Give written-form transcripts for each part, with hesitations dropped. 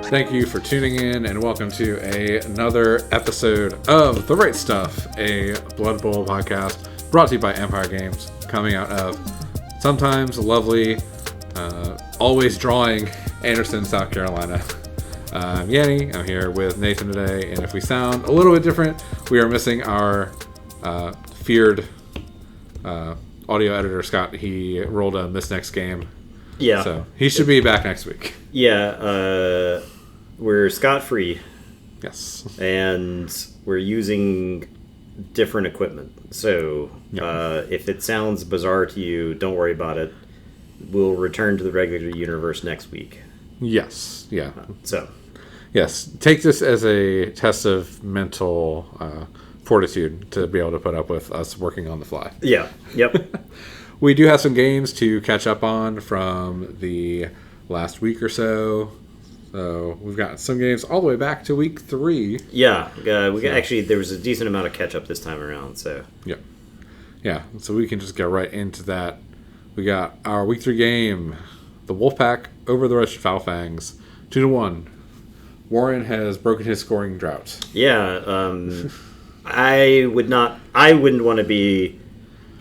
Thank you for tuning in and welcome to another episode of The Right Stuff, a Blood Bowl podcast brought to you by Empire Games, coming out of sometimes lovely, always drawing Anderson, South Carolina. I'm Yannie. I'm here with Nathan today, and if we sound a little bit different, we are missing our feared audio editor, Scott. He rolled a miss next game. Yeah. So he should be back next week. Yeah, we're scot-free. Yes. And we're using different equipment. So if it sounds bizarre to you, don't worry about it. We'll return to the regular universe next week. Yes. Yeah. Yes. Take this as a test of mental fortitude to be able to put up with us working on the fly. Yeah. Yep. We do have some games to catch up on from the last week or so. So we've got some games all the way back to week 3. Yeah. Actually, there was a decent amount of catch-up this time around. So Yeah. So we can just get right into that. We got our week 3 game, the Wolfpack over the Russian Foulfangs, 2-1. Warren has broken his scoring drought. Yeah. I wouldn't want to be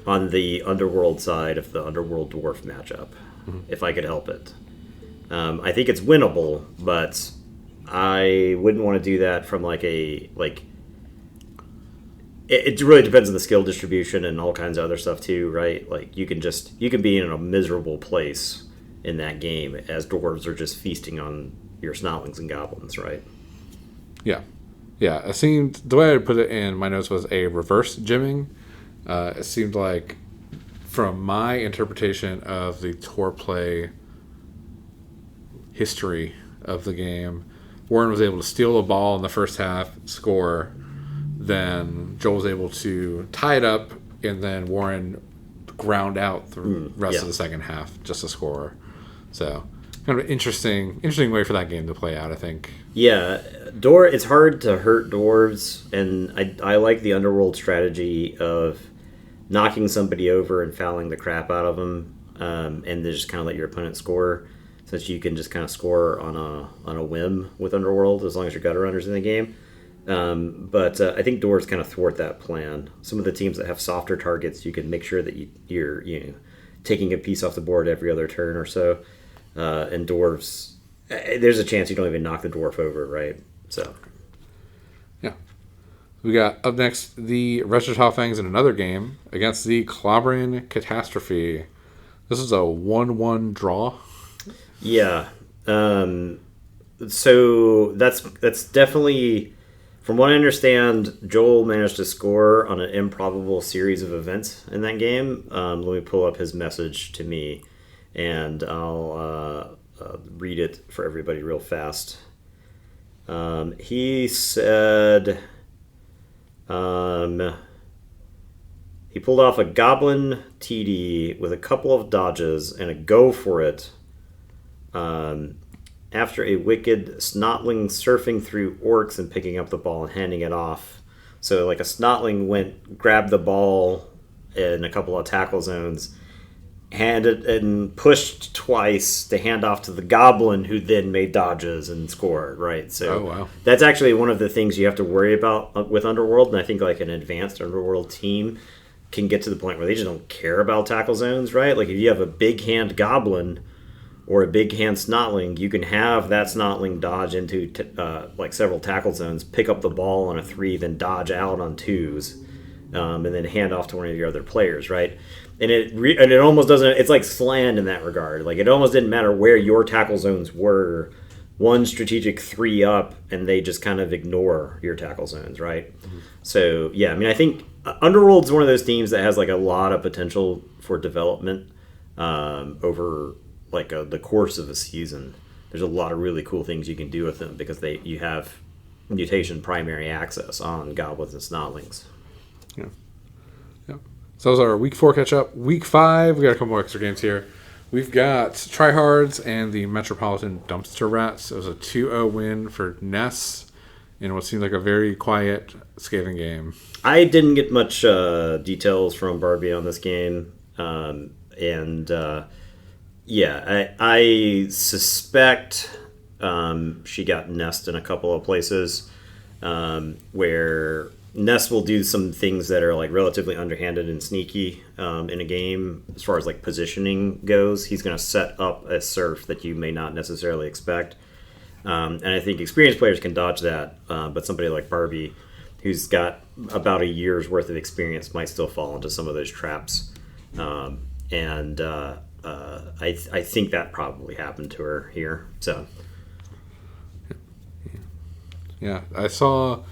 on the Underworld side of the Underworld Dwarf matchup, if I could help it. I think it's winnable, but I wouldn't want to do that from it really depends on the skill distribution and all kinds of other stuff too, right? Like you can be in a miserable place in that game as dwarves are just feasting on your snotlings and goblins, right? Yeah. It seemed, the way I put it in my notes was a reverse gymming. It seemed like, from my interpretation of the tour play history of the game, Warren was able to steal the ball in the first half, score. Then Joel was able to tie it up, and then Warren ground out the rest of the second half just to score. So, kind of an interesting way for that game to play out, I think. Yeah, it's hard to hurt dwarves, and I like the Underworld strategy of knocking somebody over and fouling the crap out of them, and then just kind of let your opponent score, since you can just kind of score on a whim with Underworld as long as your gutter runner's in the game. But I think dwarves kind of thwart that plan. Some of the teams that have softer targets, you can make sure that you're taking a piece off the board every other turn or so. And dwarves, there's a chance you don't even knock the dwarf over, right? So, yeah. We got up next the Russian Foulfangs in another game against the Clobbering Catastrophe. This is a 1-1 draw. Yeah. So that's definitely, from what I understand, Joel managed to score on an improbable series of events in that game. Let me pull up his message to me, and I'll read it for everybody real fast. He said he pulled off a Goblin TD with a couple of dodges and a go for it after a wicked Snotling surfing through orcs and picking up the ball and handing it off. So like a Snotling grabbed the ball in a couple of tackle zones, handed and pushed twice to hand off to the Goblin, who then made dodges and scored, right? So that's actually one of the things you have to worry about with Underworld, and I think like an advanced Underworld team can get to the point where they just don't care about tackle zones, right? Like if you have a big hand Goblin or a big hand Snotling, you can have that Snotling dodge into several tackle zones, pick up the ball on a 3, then dodge out on 2s, and then hand off to one of your other players, right? And it almost doesn't. It's like slant in that regard. Like it almost didn't matter where your tackle zones were. One strategic 3 up, and they just kind of ignore your tackle zones, right? Mm-hmm. So yeah, I mean, I think Underworld's one of those teams that has like a lot of potential for development over the course of a season. There's a lot of really cool things you can do with them because you have mutation primary access on goblins and snotlings. Yeah. So those are our week 4 catch up. Week 5, we got a couple more extra games here. We've got Tryhards and the Metropolitan Dumpster Rats. It was a 2-0 win for Ness in what seemed like a very quiet, scathing game. I didn't get much details from Barbie on this game, and Yeah, I suspect she got Nest in a couple of places where Nest will do some things that are like relatively underhanded and sneaky in a game as far as like positioning goes. He's going to set up a surf that you may not necessarily expect. And I think experienced players can dodge that, but somebody like Barbie, who's got about a year's worth of experience, might still fall into some of those traps. I think that probably happened to her here. So, yeah, I saw.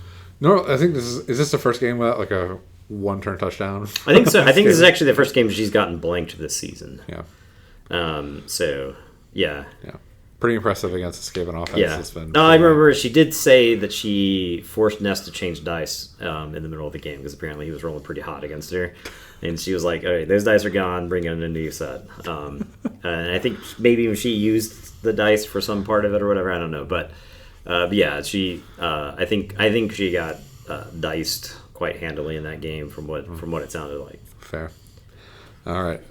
No, I think is this the first game without like a one-turn touchdown? I think so. I think this is actually the first game she's gotten blanked this season. Yeah. So yeah. Yeah. Pretty impressive against the Skaven offense. Yeah. It's been No, I remember she did say that she forced Nest to change dice in the middle of the game because apparently he was rolling pretty hot against her. And she was like, all right, those dice are gone. Bring in a new set. And I think maybe she used the dice for some part of it or whatever. I don't know. But yeah, she. I think she got diced quite handily in that game from what it sounded like. Fair. All right.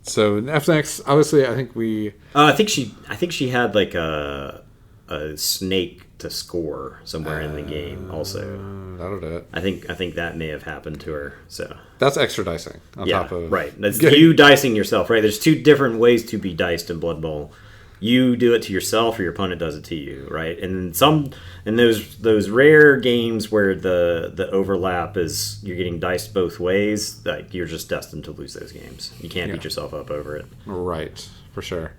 So next, obviously, I think we. I think she had like a snake to score somewhere in the game. Also, that'll do it. I think that may have happened to her. So that's extra dicing on top of right. That's you dicing yourself. Right. There's two different ways to be diced in Blood Bowl. You do it to yourself, or your opponent does it to you. Right. And those rare games where the overlap is you're getting diced both ways. Like you're just destined to lose those games. You can't beat yourself up over it. Right. For sure.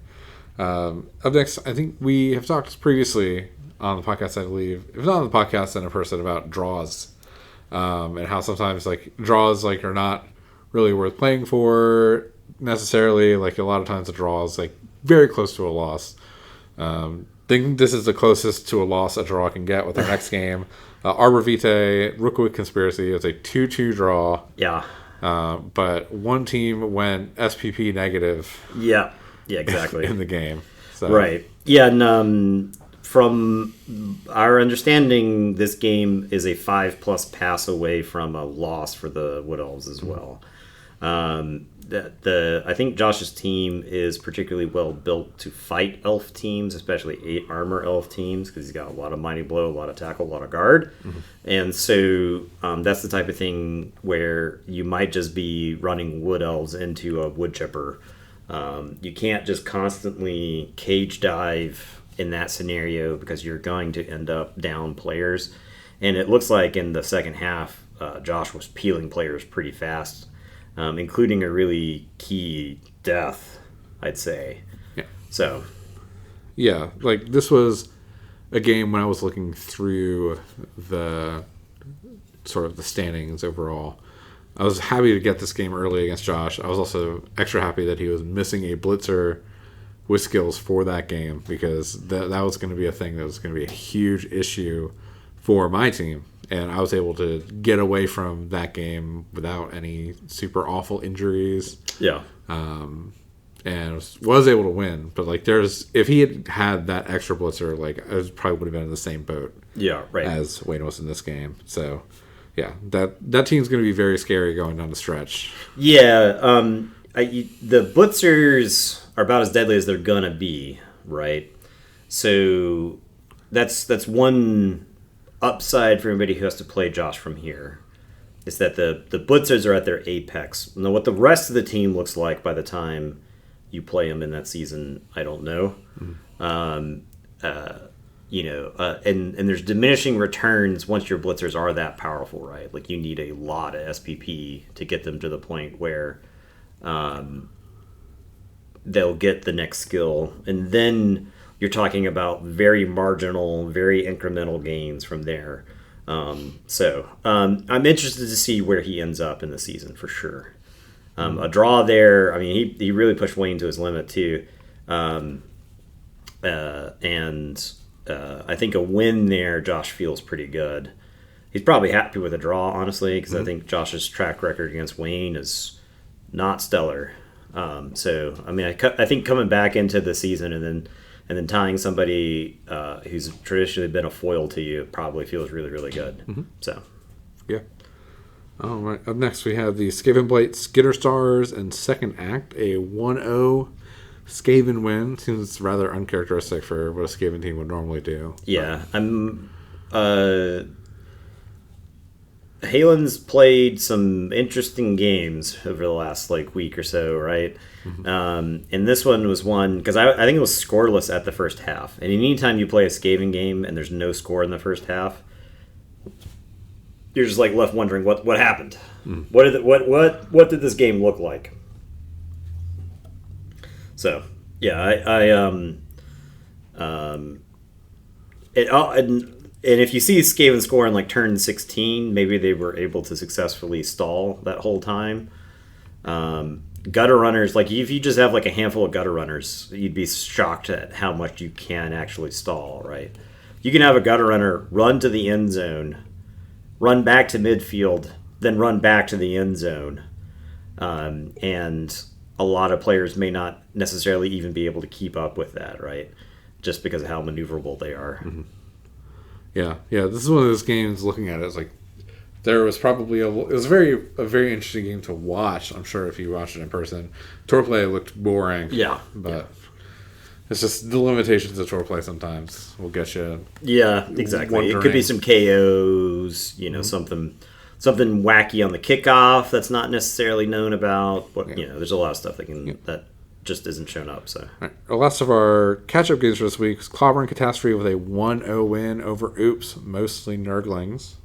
Up next, I think we have talked previously on the podcast, I believe, if not on the podcast, then in person, about draws, and how sometimes like draws like are not really worth playing for necessarily. Like a lot of times, the draws like very close to a loss. Think this is the closest to a loss a draw can get with our next game. Arbor Vitae, Rookwood Conspiracy. It's a 2-2 draw. Yeah. But one team went SPP negative. Yeah. Yeah, exactly. In the game. So. Right. Yeah, and from our understanding, this game is a 5+ pass away from a loss for the Wood Elves as well. I think Josh's team is particularly well built to fight elf teams, especially 8 armor elf teams, because he's got a lot of mighty blow, a lot of tackle, a lot of guard. Mm-hmm. And so that's the type of thing where you might just be running wood elves into a wood chipper. You can't just constantly cage dive in that scenario because you're going to end up down players. And it looks like in the second half, Josh was peeling players pretty fast, including a really key death, I'd say. Yeah. So. Yeah, like this was a game when I was looking through the sort of the standings overall. I was happy to get this game early against Josh. I was also extra happy that he was missing a blitzer with skills for that game, because that was going to be a thing that was going to be a huge issue for my team. And I was able to get away from that game without any super awful injuries. Yeah. And was able to win. But like, if he had that extra blitzer, like I probably would have been in the same boat. Yeah, right. As Wayne was in this game. So. Yeah, that team's going to be very scary going down the stretch. Yeah, the blitzers are about as deadly as they're going to be, right? So that's one upside for anybody who has to play Josh from here, is that the blitzers are at their apex. Now, what the rest of the team looks like by the time you play them in that season, I don't know. Mm-hmm. And there's diminishing returns once your blitzers are that powerful, right? Like you need a lot of SPP to get them to the point where they'll get the next skill. And then you're talking about very marginal, very incremental gains from there. So I'm interested to see where he ends up in the season for sure. A draw there, I mean, he really pushed Wayne to his limit too. I think a win there, Josh feels pretty good. He's probably happy with a draw, honestly, because I think Josh's track record against Wayne is not stellar. So, I mean, I think coming back into the season and then tying somebody who's traditionally been a foil to you probably feels really, really good. Mm-hmm. So, yeah. All right. Up next, we have the Skaven Blight Skitter Stars in second act, a 1-0 Skaven win. Seems rather uncharacteristic for what a Skaven team would normally do. Yeah, Halen's played some interesting games over the last week or so, right? Mm-hmm. And this one was one because I think it was scoreless at the first half. And anytime you play a Skaven game and there's no score in the first half, you're just left wondering what happened. Mm. What did this game look like? So yeah, and if you see Skaven score in turn 16, maybe they were able to successfully stall that whole time. Gutter runners, if you just have a handful of gutter runners, you'd be shocked at how much you can actually stall, right? You can have a gutter runner run to the end zone, run back to midfield, then run back to the end zone. And a lot of players may not necessarily even be able to keep up with that, right? Just because of how maneuverable they are. Mm-hmm. Yeah. This is one of those games. Looking at it, it's there was probably it was a very interesting game to watch. I'm sure if you watched it in person, tour play looked boring. Yeah, but it's just the limitations of tour play sometimes will get you. Yeah, exactly. Wondering. It could be some KOs. Mm-hmm. something wacky on the kickoff that's not necessarily known about. But there's a lot of stuff that just isn't shown up. So right. The last of our catch-up games for this week is Clobbering Catastrophe with a 1-0 win over Oops, mostly Nurglings.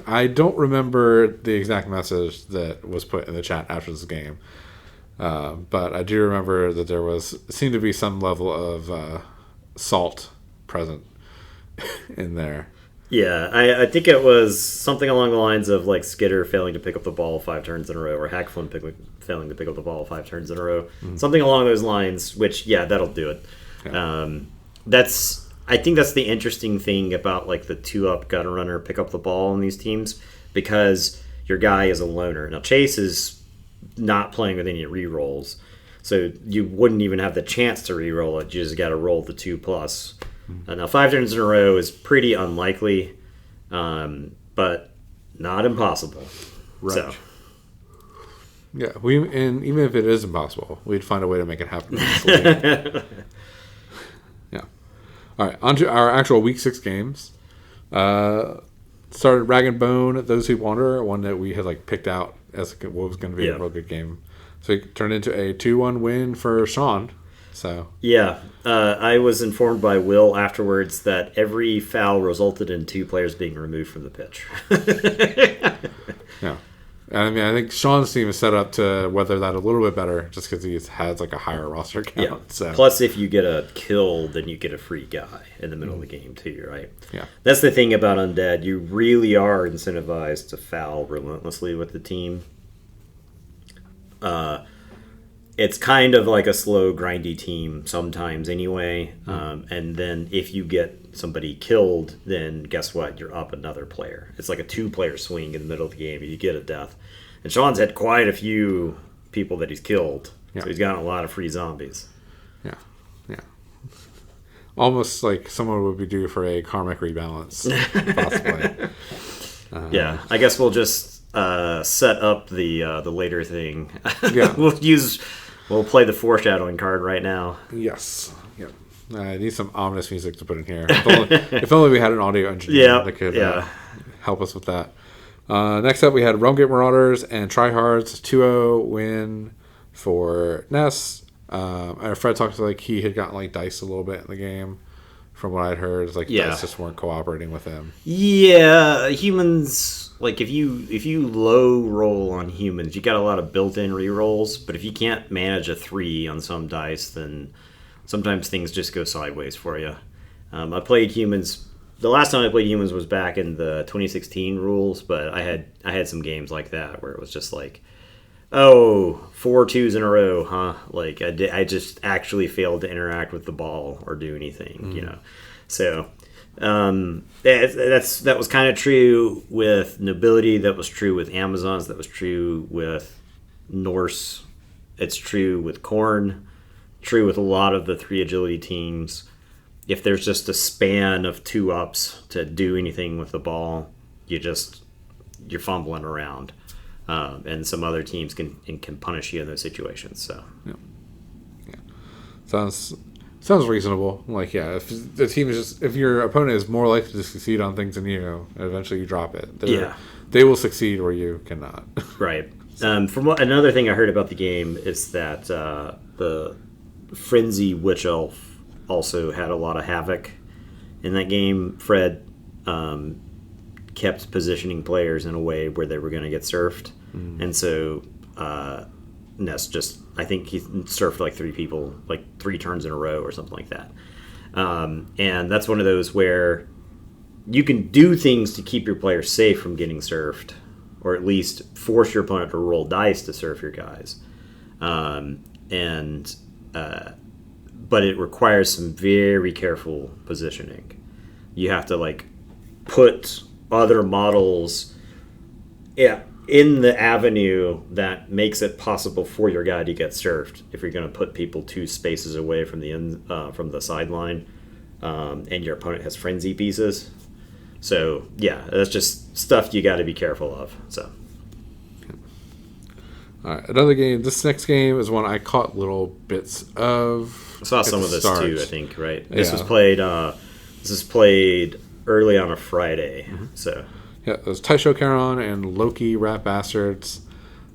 I don't remember the exact message that was put in the chat after this game, but I do remember that there seemed to be some level of salt present in there. Yeah, I think it was something along the lines of Skitter failing to pick up the ball 5 turns in a row, or Hackflin failing to pick up the ball 5 turns in a row. Mm-hmm. Something along those lines, which, that'll do it. Yeah. I think that's the interesting thing about the 2-up gutter runner pick up the ball in these teams, because your guy is a loner. Now, Chase is not playing with any re-rolls, so you wouldn't even have the chance to re-roll it. You just got to roll the 2+. Now, 5 turns in a row is pretty unlikely, but not impossible. Right. So. Yeah, and even if it is impossible, we'd find a way to make it happen. Yeah. All right, on to our actual Week 6 games. Started Rag and Bone, Those Who Wander, one that we had picked out as what was going to be a real good game. So it turned into a 2-1 win for Sean. So yeah, I was informed by Will afterwards that every foul resulted in 2 players being removed from the pitch. Yeah, I mean, I think Sean's team is set up to weather that a little bit better, just because he has a higher roster count. Yeah. So. Plus, if you get a kill, then you get a free guy in the middle of the game too, right? Yeah, that's the thing about Undead. You really are incentivized to foul relentlessly with the team. It's kind of like a slow, grindy team sometimes anyway. And then if you get somebody killed, then guess what? You're up another player. It's like a 2-player swing in the middle of the game. You get a death. And Sean's had quite a few people that he's killed. Yeah. So he's gotten a lot of free zombies. Yeah. Almost like someone would be due for a karmic rebalance, possibly. Yeah, I guess we'll just set up the later thing. Yeah. We'll play the foreshadowing card right now. Yes. Yep. I need some ominous music to put in here. If only we had an audio engineer that could help us with that. Next up, we had Realm Gate Marauders and Tryhards 2-0 win for Ness. Fred talked to he had gotten diced a little bit in the game. From what I'd heard, dice just weren't cooperating with him. Yeah, humans. If you low roll on humans, you got a lot of built-in re-rolls, but if you can't manage a 3 on some dice, then sometimes things just go sideways for you. I played humans. The last time I played humans was back in the 2016 rules, but I had some games like that where it was just 4 2s in a row, huh? I just actually failed to interact with the ball or do anything, So that was kind of true with Nobility. That was true with Amazons. That was true with Norse. It's true with Khorne. True with a lot of the 3 agility teams. If there's just a span of 2-ups to do anything with the ball, you're fumbling around, and some other teams can punish you in those situations. So yeah. Sounds reasonable. Like, yeah, if the team is if your opponent is more likely to succeed on things than you, eventually you drop it. They will succeed where you cannot. Right. Another thing I heard about the game is that the Frenzy Witch Elf also had a lot of havoc in that game. Fred kept positioning players in a way where they were going to get surfed, and so Ness I think he surfed like 3 people, like 3 turns in a row or something like that. And that's one of those where you can do things to keep your players safe from getting surfed, or at least force your opponent to roll dice to surf your guys. But it requires some very careful positioning. You have to like put other models in the avenue that makes it possible for your guy to get surfed. If you're going to put people 2 spaces away from the sideline, and your opponent has frenzy pieces. So yeah, that's just stuff you got to be careful of. So. All right, another game. This next game is one I caught little bits of. I saw some of this too. I think right. Yeah. This was played early on a Friday. So. Yeah, it was Taisho Karon and Loki Rat Bastards.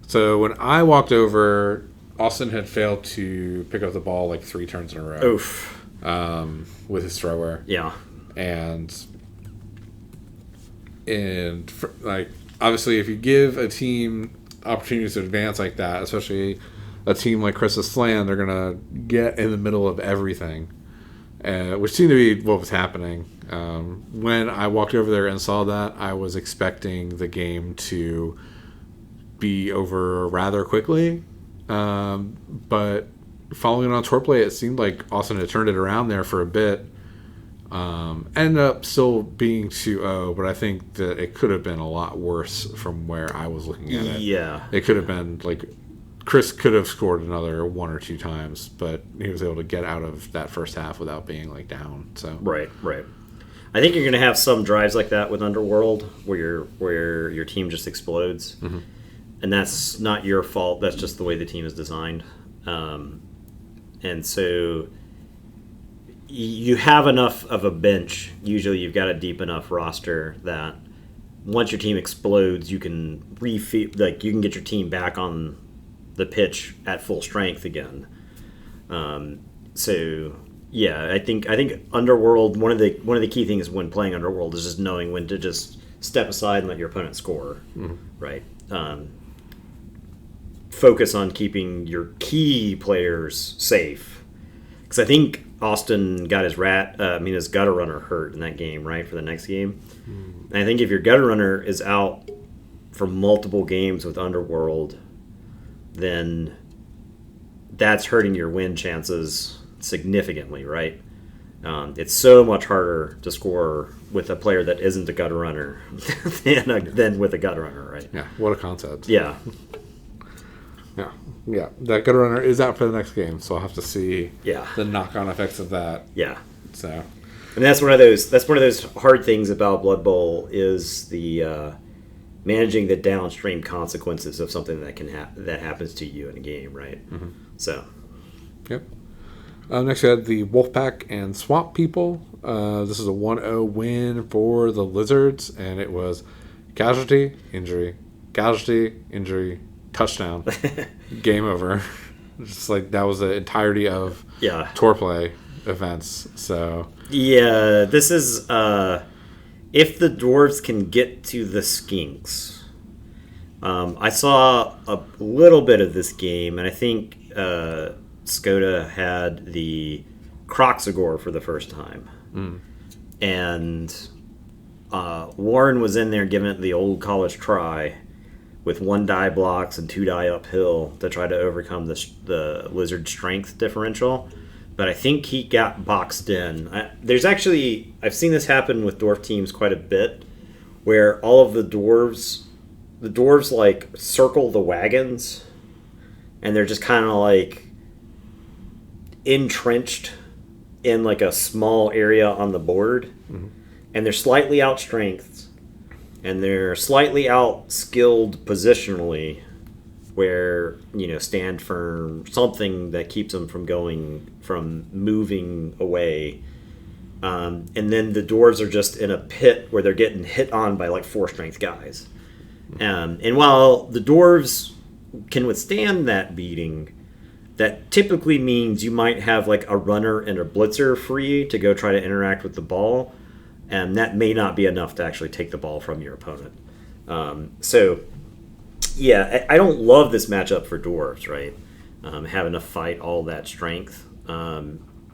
So when I walked over, Austin had failed to pick up the ball like 3 turns in a row. Oof. With his thrower. Yeah. And like obviously, if you give a team opportunities to advance like that, especially a team like Chris's Slam, they're gonna get in the middle of everything, which seemed to be what was happening. When I walked over there and saw that, I was expecting the game to be over rather quickly, but following it on tour play, it seemed like Austin had turned it around there for a bit. Ended up still being 2-0, but I think that it could have been a lot worse from where I was looking at it. Yeah. It could have been like Chris could have scored another 1 or 2 times, but he was able to get out of that first half without being like down. So Right. I think you're going to have some drives like that with Underworld where your team just explodes. Mm-hmm. And that's not your fault. That's just the way the team is designed. And so you have enough of a bench. Usually you've got a deep enough roster that once your team explodes, you can you can get your team back on the pitch at full strength again. So yeah, I think Underworld, one of the key things when playing Underworld is just knowing when to just step aside and let your opponent score. Mm-hmm. Right. Focus on keeping your key players safe. Because I think Austin got his gutter runner hurt in that game, right, for the next game. And I think if your gutter runner is out for multiple games with Underworld, then that's hurting your win chances significantly, right? It's so much harder to score with a player that isn't a gutter runner than with a gutter runner, right? yeah, what a concept. Yeah. Yeah. That gutter runner is out for the next game, so I'll have to see Yeah. the knock-on effects of that. Yeah. So, and that's one of those hard things about Blood Bowl is the managing the downstream consequences of something that that happens to you in a game, right? Mm-hmm. So. Yep. Next, we had the Wolfpack and Swamp People. This is a 1-0 win for the Lizards, and it was casualty, injury, touchdown, game over. Just like that was the entirety of tour play events. So yeah, this is if the dwarves can get to the skinks. I saw a little bit of this game, and I think Skoda had the Croxagore for the first time. And Warren was in there giving it the old college try with 1 die blocks and 2 die uphill to try to overcome the Lizard strength differential. But I think he got boxed in. I've seen this happen with dwarf teams quite a bit, where all of the dwarves like circle the wagons, and they're just kind of like entrenched in like a small area on the board, and they're slightly outstrengthed, and they're slightly out-skilled positionally, where, stand firm, something that keeps them from moving away. And then the dwarves are just in a pit where they're getting hit on by like 4-strength guys. And while the dwarves can withstand that beating, that typically means you might have like a runner and a blitzer free to go try to interact with the ball, and that may not be enough to actually take the ball from your opponent. I don't love this matchup for dwarves, right? Having to fight all that strength.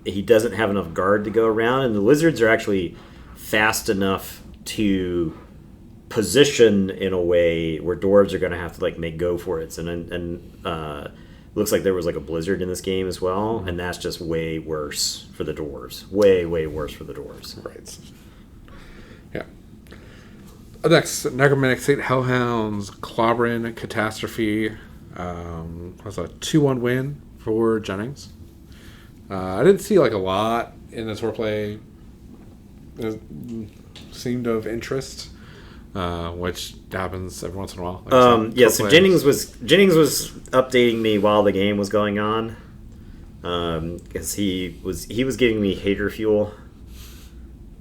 He doesn't have enough guard to go around, and the lizards are actually fast enough to position in a way where dwarves are going to have to like make go for it. And looks like there was like a blizzard in this game as well, and that's just way worse for the dwarves. Way worse for the dwarves. Right. Yeah. Next, Necromantic State Hellhounds, Clobbering Catastrophe. Was a 2-1 win for Jennings. I didn't see like a lot in this foreplay. It seemed of interest, which happens every once in a while. So Jennings was updating me while the game was going on, because he was giving me hater fuel,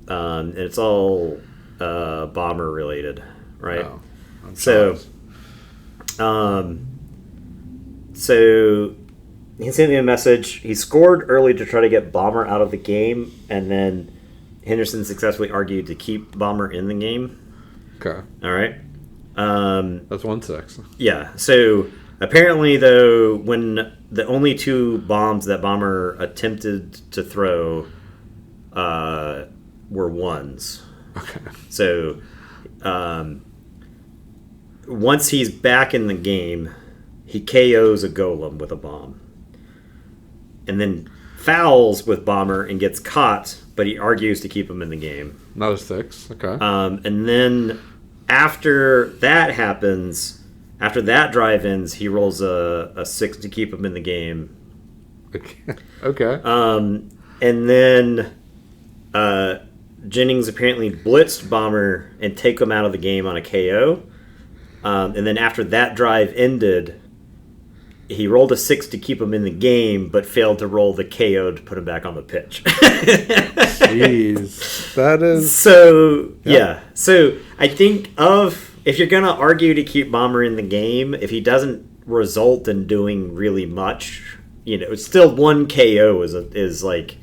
and it's all bomber related, right? Oh, so he sent me a message. He scored early to try to get Bomber out of the game, and then Henderson successfully argued to keep Bomber in the game. Okay. All right. That's 1-6. Yeah. So apparently, though, when the only 2 bombs that Bomber attempted to throw were ones. Okay. So once he's back in the game, he KOs a golem with a bomb, and then fouls with Bomber and gets caught, but he argues to keep him in the game. Another 6. Okay. And then after that happens, after that drive ends, he rolls a 6 to keep him in the game. Okay. And then Jennings apparently blitzed Bomber and take him out of the game on a KO. And then after that drive ended, he rolled a 6 to keep him in the game, but failed to roll the KO to put him back on the pitch. Jeez. That is... So, yeah. So, I think if you're going to argue to keep Bomber in the game, if he doesn't result in doing really much, it's still 1 KO is like...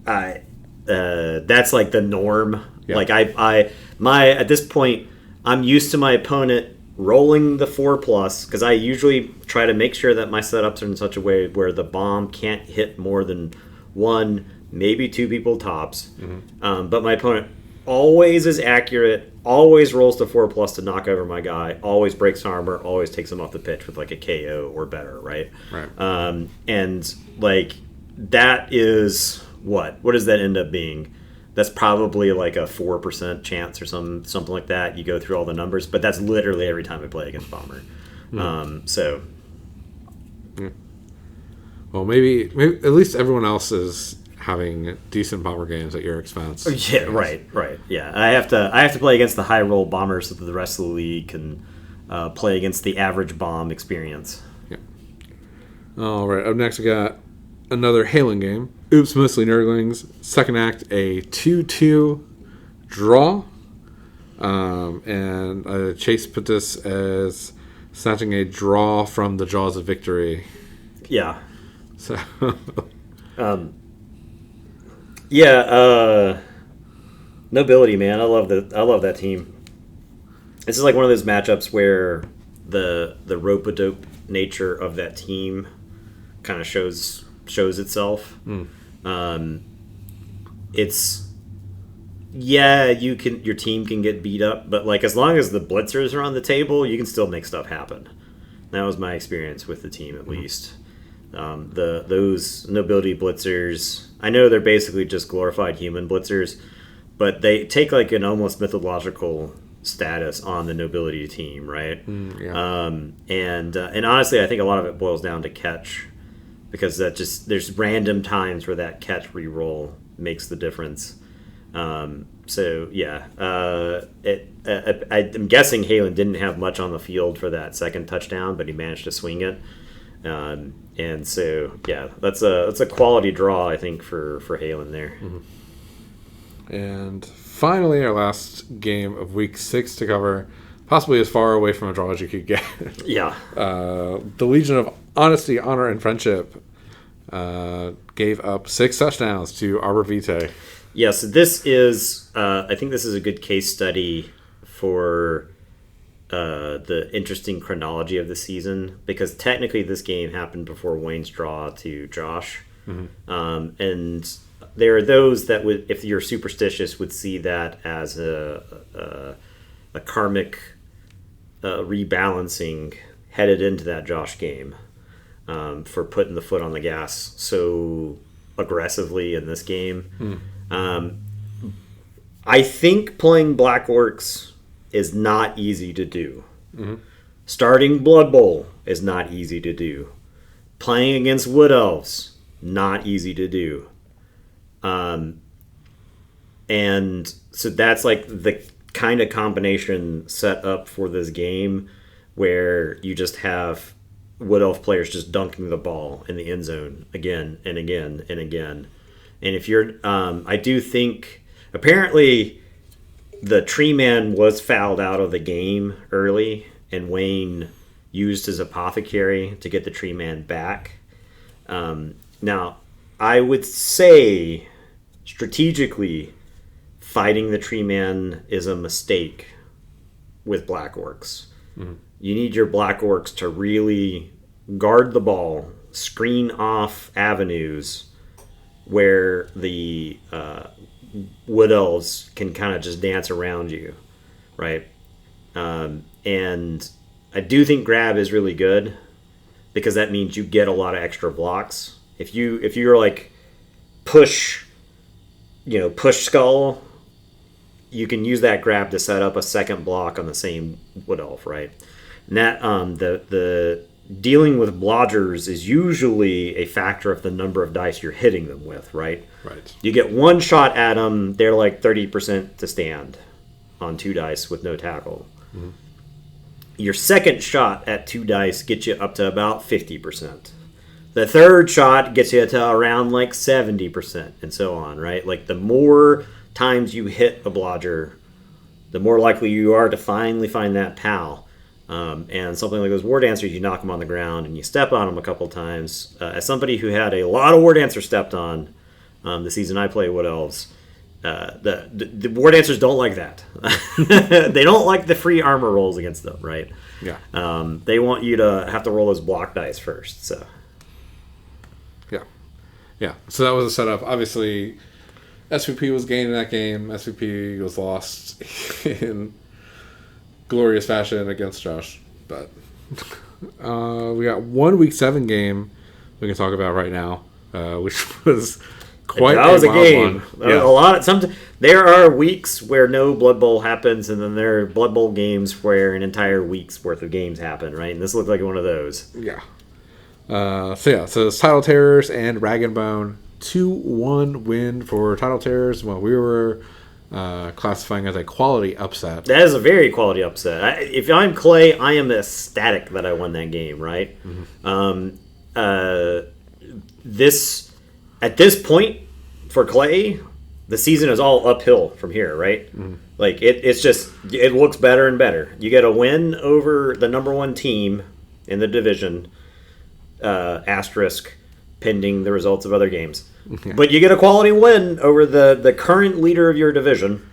that's like the norm. Yeah. Like, at this point, I'm used to my opponent rolling the 4+, because I usually try to make sure that my setups are in such a way where the bomb can't hit more than 1, maybe 2 people tops. Mm-hmm. But my opponent always is accurate, always rolls the 4+ to knock over my guy, always breaks armor, always takes him off the pitch with like a KO or better, right? Right. And like that is what does that end up being? That's probably like a 4% chance or something like that. You go through all the numbers, but that's literally every time I play against Bomber. Mm. Well, maybe at least everyone else is having decent Bomber games at your expense. Yeah, right. Yeah, I have to play against the high roll Bombers so that the rest of the league can play against the average bomb experience. Yeah. All right. Up next, we got another Hailing game. Oops, Mostly Nerdlings. Second act, a 2-2 draw. And Chase put this as snatching a draw from the jaws of victory. Yeah. So. Nobility, man. I love that team. This is like one of those matchups where the rope-a-dope nature of that team kind of shows itself. It's your team can get beat up, but like as long as the blitzers are on the table, you can still make stuff happen. That was my experience with the team, at least. Those nobility blitzers, I know they're basically just glorified human blitzers, but they take like an almost mythological status on the nobility team, right? And honestly, I think a lot of it boils down to catch. Because there's random times where that catch reroll makes the difference. So yeah, I'm guessing Halen didn't have much on the field for that second touchdown, but he managed to swing it. And so yeah, that's a quality draw, I think, for Halen there. And finally, our last game of week 6 to cover, possibly as far away from a draw as you could get. Yeah. The Legion of Honesty, Honor, and Friendship gave up 6 touchdowns to Arbor Vitae. Yeah, so this is, I think this is a good case study for the interesting chronology of the season, because technically this game happened before Wayne's draw to Josh. And there are those that would, if you're superstitious, would see that as a karmic rebalancing headed into that Josh game for putting the foot on the gas so aggressively in this game. I think playing Black Orcs is not easy to do. Starting Blood Bowl is not easy to do. Playing against Wood Elves, not easy to do. And so that's like the kind of combination set up for this game where you just have Wood Elf players just dunking the ball in the end zone again and again and again. And if you're, I do think, apparently the Tree Man was fouled out of the game early, and Wayne used his Apothecary to get the Tree Man back. Now, I would say strategically, fighting the Tree Man is a mistake with Black Orcs. You need your Black Orcs to really guard the ball, screen off avenues where the Wood Elves can kind of just dance around you, right? And I do think grab is really good because that means you get a lot of extra blocks. If you're like push skull, you can use that grab to set up a second block on the same Wood Elf, right? And that the dealing with blodgers is usually a factor of the number of dice you're hitting them with, right? Right. You get one shot at them, they're like 30% to stand on 2 dice with no tackle. Your second shot at 2 dice gets you up to about 50%. The third shot gets you to around like 70% and so on, right? Like the more times you hit a blodger, the more likely you are to finally find that pal. And something like those War Dancers, you knock them on the ground and you step on them a couple times. As somebody who had a lot of War Dancers stepped on the season I play Wood Elves, the War Dancers don't like that. They don't like the free armor rolls against them, right? Yeah. They want you to have to roll those block dice first. So. Yeah. So that was a setup. Obviously, SVP was gained in that game. SVP was lost in glorious fashion against Josh. But we got one week 7 game we can talk about right now, which was quite that was a game. One. Yeah. A lot. There are weeks where no Blood Bowl happens, and then there are Blood Bowl games where an entire week's worth of games happen. Right, and this looked like one of those. Yeah. So it's Title Terrors and Rag and Bone. 2-1 win for Title Terrors. Well, we were classifying as a quality upset. That is a very quality upset. If I'm Clay, I am ecstatic that I won that game. Right. At this point for Clay, the season is all uphill from here. Right. Like it looks better and better. You get a win over the number 1 team in the division. Asterisk pending the results of other games. But you get a quality win over the current leader of your division.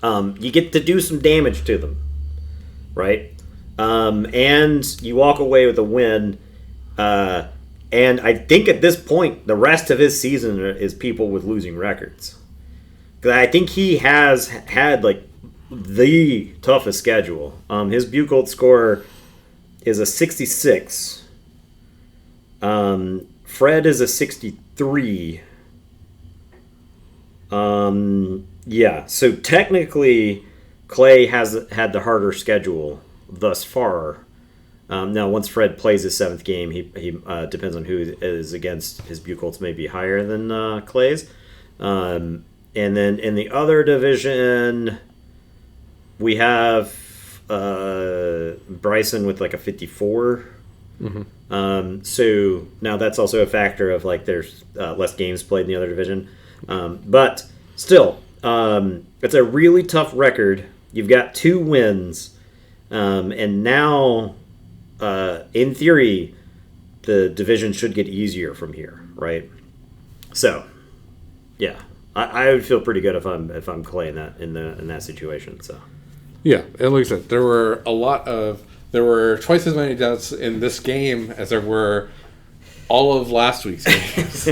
You get to do some damage to them, right? And you walk away with a win. And I think at this point, the rest of his season is people with losing records. Because I think he has had like the toughest schedule. His Buchholz score is a 66. Fred is a 63. Yeah, so technically Clay has had the harder schedule thus far. Now, once Fred plays his 7th game, he depends on who is against. His Buchholz may be higher than Clay's. And then in the other division, we have Bryson with like a 54. So now that's also a factor of like there's less games played in the other division. But still, it's a really tough record. You've got 2 wins. And now, in theory, the division should get easier from here, right? So, yeah, I would feel pretty good if I'm Clay in that situation. So, yeah, and like I said, there were twice as many deaths in this game as there were all of last week's games.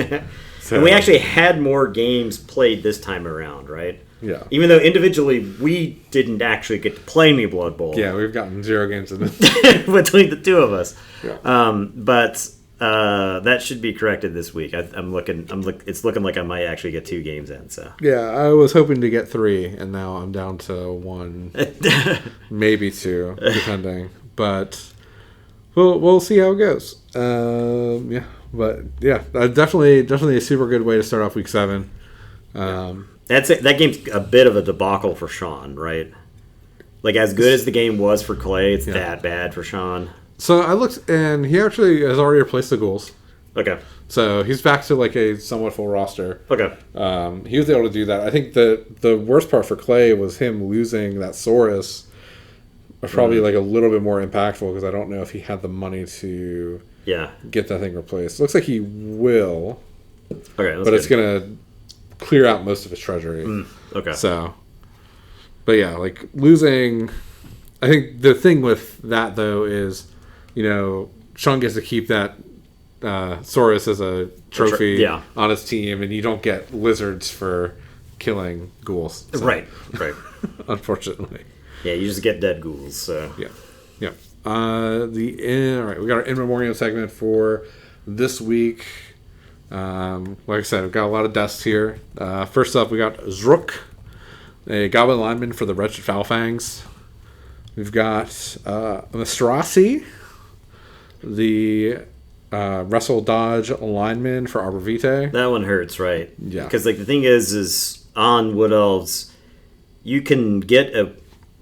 So. And we actually had more games played this time around, right? Yeah. Even though individually we didn't actually get to play any Blood Bowl. Yeah, we've gotten 0 games in this. Between the 2 of us. Yeah. But that should be corrected this week. It's looking like I might actually get 2 games in. So. Yeah, I was hoping to get 3, and now I'm down to 1, maybe 2, depending. But we'll see how it goes. Yeah, but yeah, definitely a super good way to start off week 7. That's it. That game's a bit of a debacle for Sean, right? Like, as good as the game was for Clay, it's that bad for Sean. So I looked, and he actually has already replaced the ghouls. Okay. So he's back to like a somewhat full roster. Okay. He was able to do that. I think the worst part for Clay was him losing that Saurus. Probably like a little bit more impactful because I don't know if he had the money to get that thing replaced. Looks like he will. Okay. But it's going to clear out most of his treasury. Okay. So, but yeah, like losing. I think the thing with that though is, Sean gets to keep that Saurus as a trophy on his team, and you don't get lizards for killing ghouls. So. Right. Unfortunately. Yeah, you just get dead ghouls. So. Yeah. All right, we got our in memoriam segment for this week. Like I said, we've got a lot of deaths here. First up, we got Zrook, a goblin lineman for the Wretched Foulfangs. We've got Mastrasi, the Wrestle Dodge lineman for Arbor Vitae. That one hurts, right? Yeah. Because like the thing is on Wood Elves, you can get a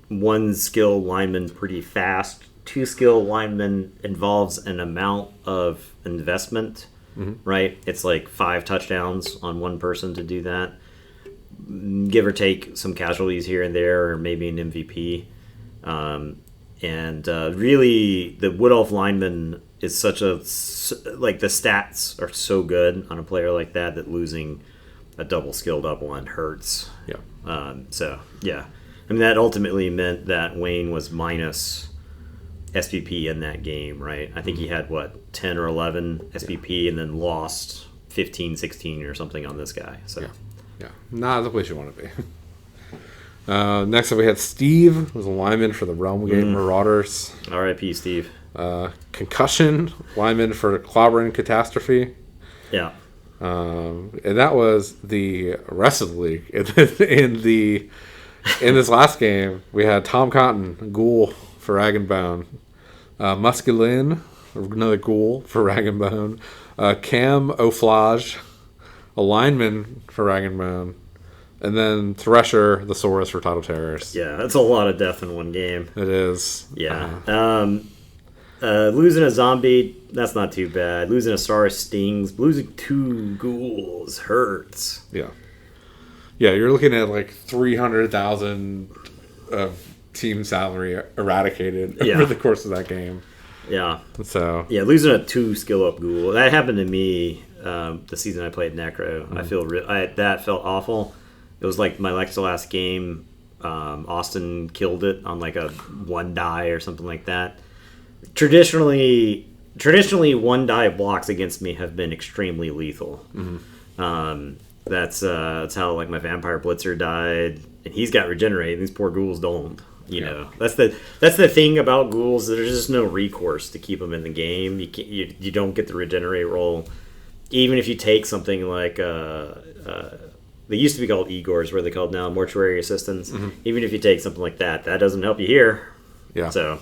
1-skill lineman pretty fast. 2-skill lineman involves an amount of investment. Right? It's like 5 touchdowns on one person to do that. Give or take some casualties here and there, or maybe an MVP. Really, the Wood Elf lineman is such the stats are so good on a player like that losing a double skilled up one hurts. Yeah. I mean, that ultimately meant that Wayne was minus SPP in that game, right? I think he had 10 or 11 SPP and then lost 15, 16 or something on this guy. So yeah, not the place you want to be. Next up we had Steve, who was a lineman for the Realm Gate Marauders. R.I.P. Steve. Concussion, lineman for Clobbering Catastrophe. Yeah. And that was the rest of the league. In this last game, we had Tom Cotton, Ghoul for Rag and Bone. Musculin, another Ghoul for Rag and Bone. Cam O'Flage, a lineman for Rag and Bone. And then Thresher, the Saurus for Tidal Terrors. Yeah, that's a lot of death in one game. It is. Yeah. Losing a zombie, that's not too bad. Losing a Saurus stings. Losing 2 ghouls hurts. Yeah. Yeah, you're looking at like 300,000 of team salary eradicated over the course of that game. Yeah. So. Yeah, losing a 2-skill up ghoul. That happened to me the season I played Necro. That felt awful. It was like my last game. Austin killed it on like a 1 die or something like that. Traditionally 1 die blocks against me have been extremely lethal. That's how like my Vampire Blitzer died, and he's got regenerate, and these poor ghouls don't. You know, that's the thing about ghouls. There's just no recourse to keep them in the game. You don't get the regenerate roll, even if you take something like they used to be called Igors, where they called now mortuary assistants. Even if you take something like that, that doesn't help you here. Yeah. So.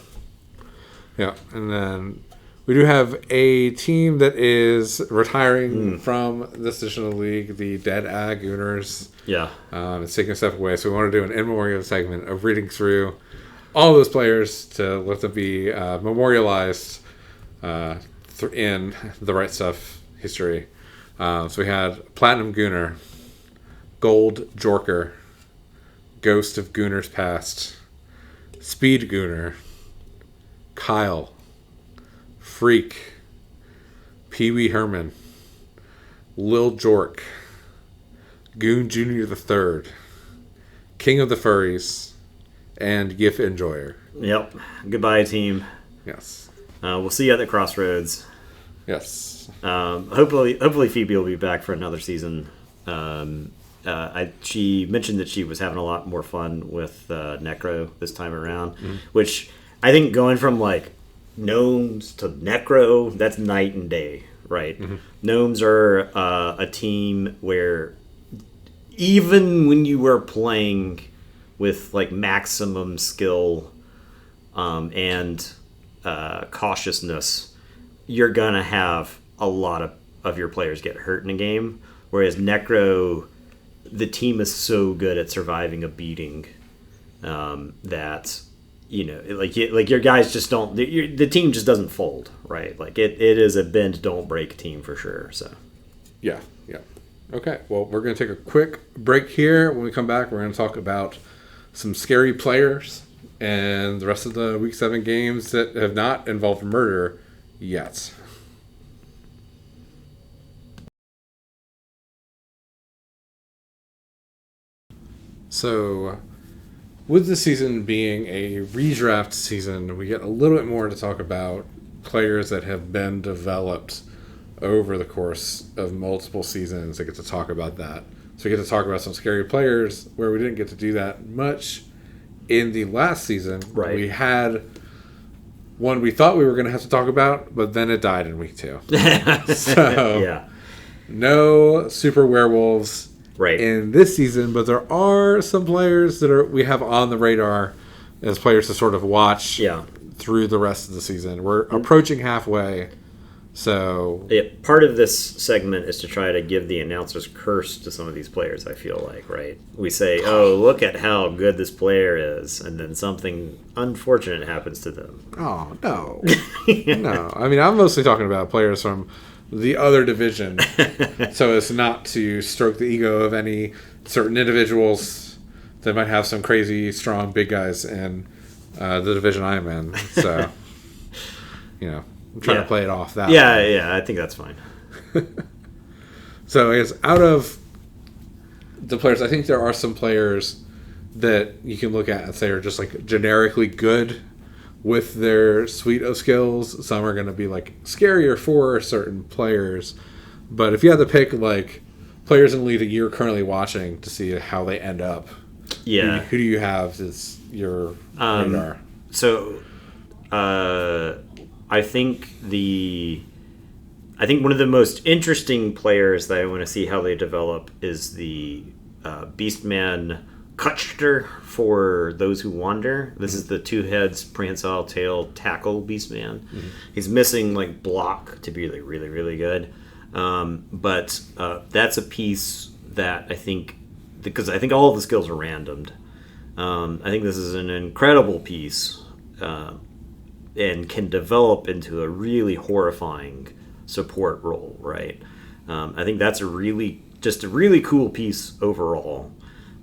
Yeah, and then We do have a team that is retiring from this edition of the league, the Dead Ag Gooners. Yeah. It's taking a step away, so we want to do an in memoriam segment of reading through all those players to let them be memorialized in the Right Stuff history. So we had Platinum Gooner, Gold Jorker, Ghost of Gooners Past, Speed Gooner, Kyle, Freak, Pee Wee Herman, Lil Jork, Goon Jr. the Third, King of the Furries, and GIF Enjoyer. Yep. Goodbye, team. Yes. We'll see you at the crossroads. Yes. Hopefully Phoebe will be back for another season. She mentioned that she was having a lot more fun with Necro this time around, which I think going from like Gnomes to Necro, that's night and day, right? Gnomes are a team where even when you were playing with like maximum skill and cautiousness, you're gonna have a lot of your players get hurt in a game, whereas Necro, the team is so good at surviving a beating that like your guys just don't. The team just doesn't fold, right? Like it is a bend don't break team for sure. So yeah. Okay, well, we're going to take a quick break here. When we come back, we're going to talk about some scary players and the rest of the Week 7 games that have not involved murder yet. So, with the season being a redraft season, we get a little bit more to talk about players that have been developed over the course of multiple seasons. I get to talk about that. So we get to talk about some scary players where we didn't get to do that much in the last season. Right. We had one we thought we were going to have to talk about, but then it died in week 2. So yeah. No super werewolves in this season, but there are some players that we have on the radar as players to sort of watch through the rest of the season. We're approaching halfway. So part of this segment is to try to give the announcer's curse to some of these players, I feel like, right? We say, oh, look at how good this player is, and then something unfortunate happens to them. Oh, no. No. I mean, I'm mostly talking about players from the other division, so as not to stroke the ego of any certain individuals that might have some crazy, strong, big guys in the division I'm in. So, I'm trying to play it off that way. Yeah, I think that's fine. So, I guess out of the players, I think there are some players that you can look at and say are just like generically good with their suite of skills. Some are going to be like scarier for certain players. But if you had to pick like players in the league that you're currently watching to see how they end up, who do you have as your radar? So, I think one of the most interesting players that I want to see how they develop is the Beastman Kutcher for Those Who Wander. This is the 2 heads, prehensile tail, tackle Beastman. He's missing like block to be like really, really good. But that's a piece that I think, because I think all of the skills are randomed. I think this is an incredible piece. And can develop into a really horrifying support role, right? I think that's a really cool piece overall.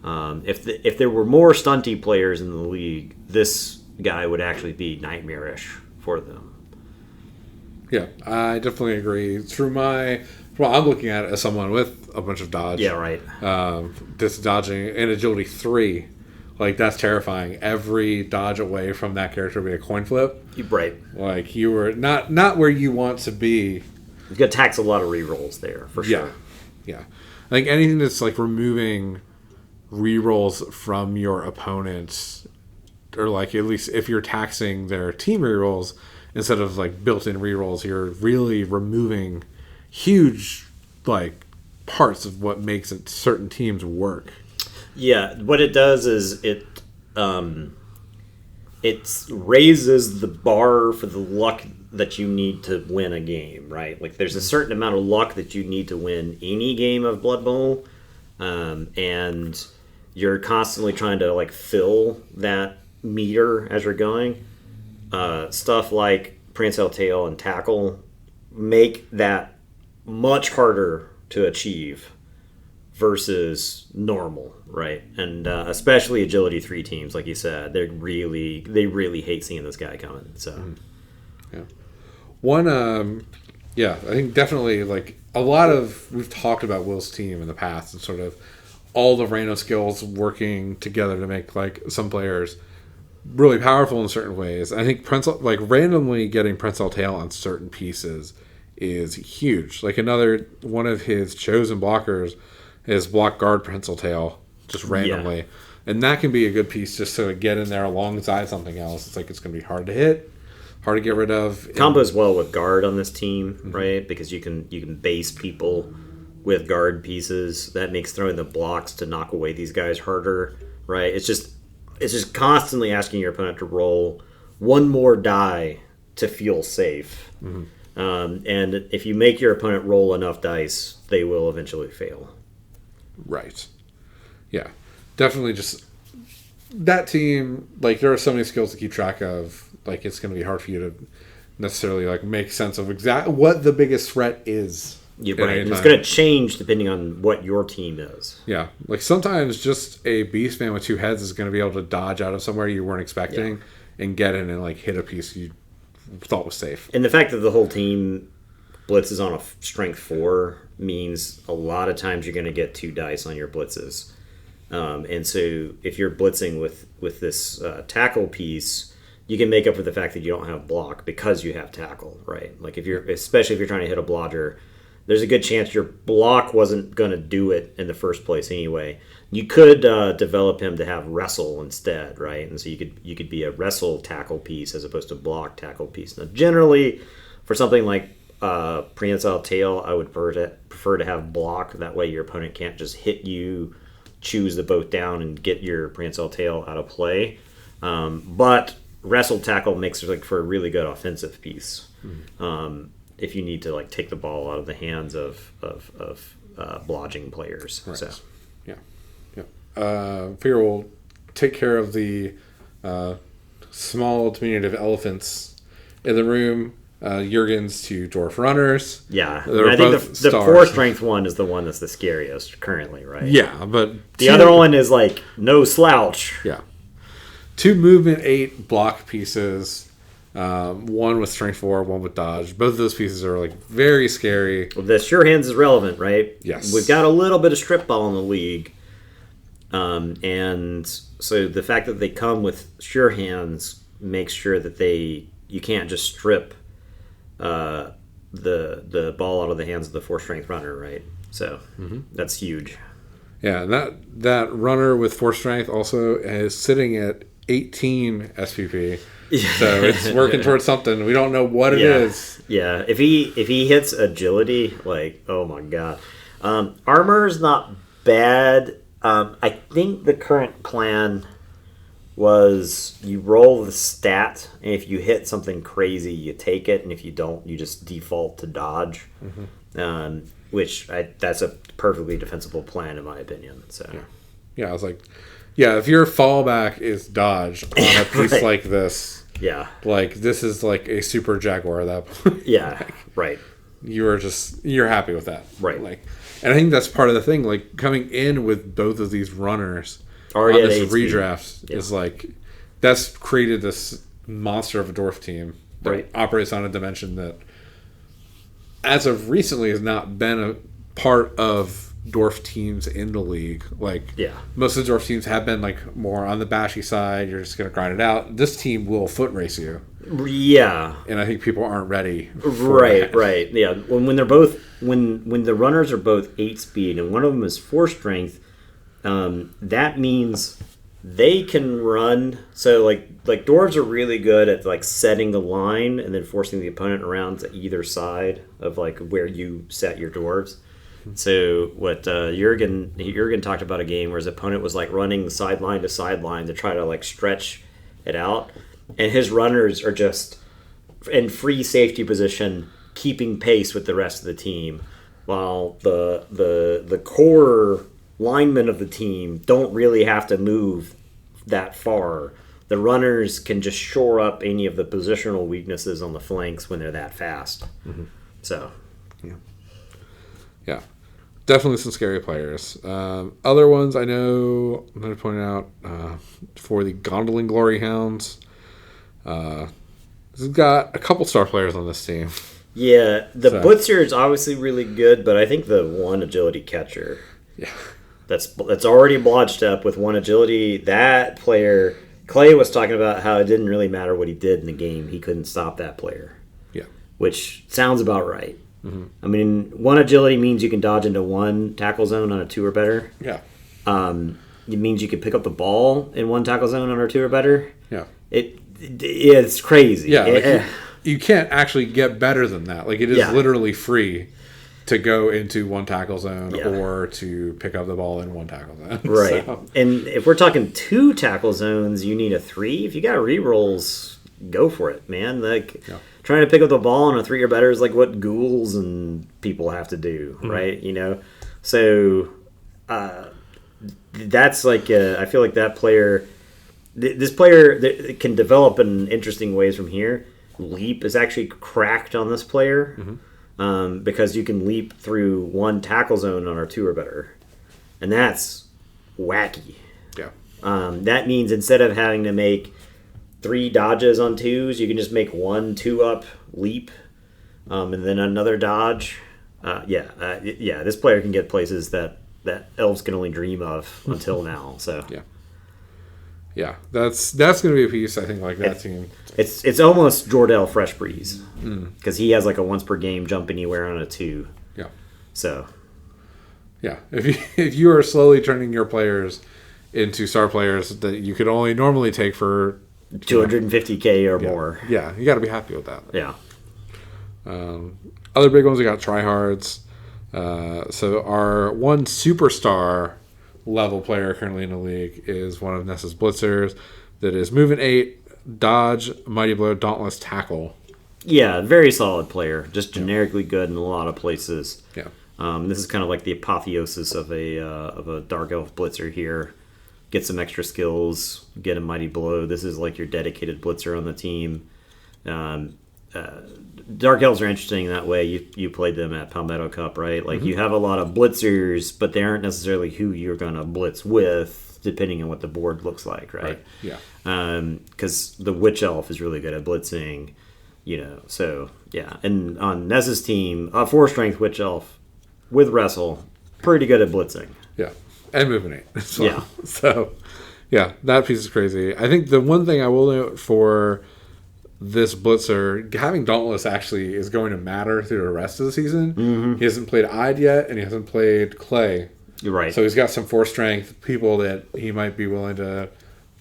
If there were more stunty players in the league, this guy would actually be nightmarish for them. Yeah, I definitely agree. I'm looking at it as someone with a bunch of dodge. Yeah, right. This dodging and agility 3. Like, that's terrifying. Every dodge away from that character would be a coin flip. Right. Like, you were not where you want to be. You've got to tax a lot of rerolls there, for sure. Yeah. I think anything that's, like, removing rerolls from your opponent, or, like, at least if you're taxing their team rerolls instead of, like, built-in rerolls, you're really removing huge, like, parts of what makes certain teams work. Yeah, what it does is it raises the bar for the luck that you need to win a game, right? Like there's a certain amount of luck that you need to win any game of Blood Bowl, and you're constantly trying to like fill that meter as you're going. Stuff like Prehensile Tail and Tackle make that much harder to achieve versus normal, right? And especially Agility 3 teams, like you said, they really hate seeing this guy coming. So, yeah, one, I think definitely like a lot of we've talked about Will's team in the past and sort of all the random skills working together to make like some players really powerful in certain ways. I think randomly getting Prehensile Tail on certain pieces is huge. Like another one of his chosen blockers is block guard Prehensile Tail just randomly, and that can be a good piece just to get in there alongside something else. It's like it's going to be hard to hit, hard to get rid of. Combos well with guard on this team, right? Because you can base people with guard pieces. That makes throwing the blocks to knock away these guys harder, right? It's just constantly asking your opponent to roll one more die to feel safe. And if you make your opponent roll enough dice, they will eventually fail. Right. Yeah. Definitely just that team, like there are so many skills to keep track of. Like it's going to be hard for you to necessarily like make sense of exactly what the biggest threat is. Yeah, right. And it's going to change depending on what your team is. Yeah. Like sometimes just a beast man with 2 heads is going to be able to dodge out of somewhere you weren't expecting and get in and like hit a piece you thought was safe. And the fact that the whole team blitzes on a strength 4 means a lot of times you're going to get 2 dice on your blitzes. And so if you're blitzing with this tackle piece, you can make up for the fact that you don't have block because you have tackle, right? Like especially if you're trying to hit a blodger, there's a good chance your block wasn't going to do it in the first place anyway. You could develop him to have wrestle instead, right? And so you could be a wrestle tackle piece as opposed to block tackle piece. Now, generally, for something like Prehensile Tail, I would prefer to have block. That way your opponent can't just hit you, choose the boat down, and get your Prehensile Tail out of play. But wrestle tackle makes like for a really good offensive piece. If you need to like take the ball out of the hands of blodging players. Right. So. Figure we'll take care of the small diminutive elephants in the room. Jurgen's 2 dwarf runners. Yeah, I think the 4 strength one is the one that's the scariest currently, right? Yeah, but the other one is like no slouch. Yeah, 2 movement 8 block pieces. One with strength 4, one with dodge. Both of those pieces are like very scary. Well, the sure hands is relevant, right? Yes, we've got a little bit of strip ball in the league, and so the fact that they come with sure hands makes sure that you can't just strip the ball out of the hands of the 4 strength runner, right? So that's huge. Yeah, and that runner with 4 strength also is sitting at 18 SPP. So it's working towards something. We don't know what it is. Yeah, if he hits agility, like, oh my god. Armor is not bad. I think the current plan was you roll the stat, and if you hit something crazy, you take it, and if you don't, you just default to dodge. Which that's a perfectly defensible plan in my opinion. So yeah, I was like, yeah, if your fallback is dodge on a piece like this, like this is like a super Jaguar at that point. Yeah, like, right. You're happy with that, right? Like, and I think that's part of the thing. Like coming in with both of these runners already on this redraft is like that's created this monster of a dwarf team that operates on a dimension that, as of recently, has not been a part of dwarf teams in the league. Like, most of the dwarf teams have been like more on the bashy side. You're just going to grind it out. This team will foot race you. Yeah, and I think people aren't ready. Right. Yeah, when they're both when the runners are both 8 speed and one of them is 4 strength, that means they can run. So like dwarves are really good at like setting the line and then forcing the opponent around to either side of like where you set your dwarves. So what Jurgen talked about a game where his opponent was like running sideline to sideline to try to like stretch it out, and his runners are just in free safety position, keeping pace with the rest of the team, while the core linemen of the team don't really have to move that far. The runners can just shore up any of the positional weaknesses on the flanks when they're that fast. So, yeah, definitely some scary players. Other ones I know I'm going to point out for the Gondolin Glory Hounds. We've got a couple star players on this team. Yeah, the Blitzer is obviously really good, but I think the one agility catcher, that's already blotched up with one agility. That player, Clay was talking about how it didn't really matter what he did in the game; he couldn't stop that player. Yeah, which sounds about right. I mean, one agility means you can dodge into one tackle zone on a 2 or better. Yeah, it means you can pick up the ball in one tackle zone on a 2 or better. Yeah, it's crazy. Yeah, you can't actually get better than that. Like, it is literally free to go into one tackle zone or to pick up the ball in one tackle zone. Right. So. And if we're talking 2 tackle zones, you need a 3. If you got rerolls, go for it, man. Like, trying to pick up the ball on a 3 or better is like what ghouls and people have to do, right? You know? So, that's like, I feel like that player, this player can develop in interesting ways from here. Leap is actually cracked on this player because you can leap through one tackle zone on our 2 or better, and that's wacky. Yeah. That means instead of having to make 3 dodges on 2s, you can just make 1 2-up leap, and then another dodge. This player can get places that elves can only dream of until now. So yeah, that's going to be a piece, I think, like that team. It's almost Jordell Fresh Breeze because he has like a once per game jump anywhere on a 2. Yeah. So. Yeah, if you are slowly turning your players into star players that you could only normally take for 250K or more. Yeah, you got to be happy with that. Yeah. Other big ones, we got tryhards. So our one superstar level player currently in the league is one of Nessa's blitzers that is movement 8, dodge, mighty blow, dauntless, tackle. Yeah, very solid player. Just generically good in a lot of places. Yeah. This is kind of like the apotheosis of a dark elf blitzer here. Get some extra skills, get a mighty blow. This is like your dedicated blitzer on the team. Dark elves are interesting that way. You played them at Palmetto Cup, right? Like you have a lot of blitzers, but they aren't necessarily who you're going to blitz with, depending on what the board looks like, right? Yeah. Because the witch elf is really good at blitzing, you know. So yeah, and on Nez's team, a 4-strength witch elf with wrestle, pretty good at blitzing. Yeah, and movement 8 as well. Yeah. So yeah, that piece is crazy. I think the one thing I will note for this blitzer, having Dauntless actually is going to matter through the rest of the season. He hasn't played Ide yet, and he hasn't played Clay. You're right. So he's got some 4-strength people that he might be willing to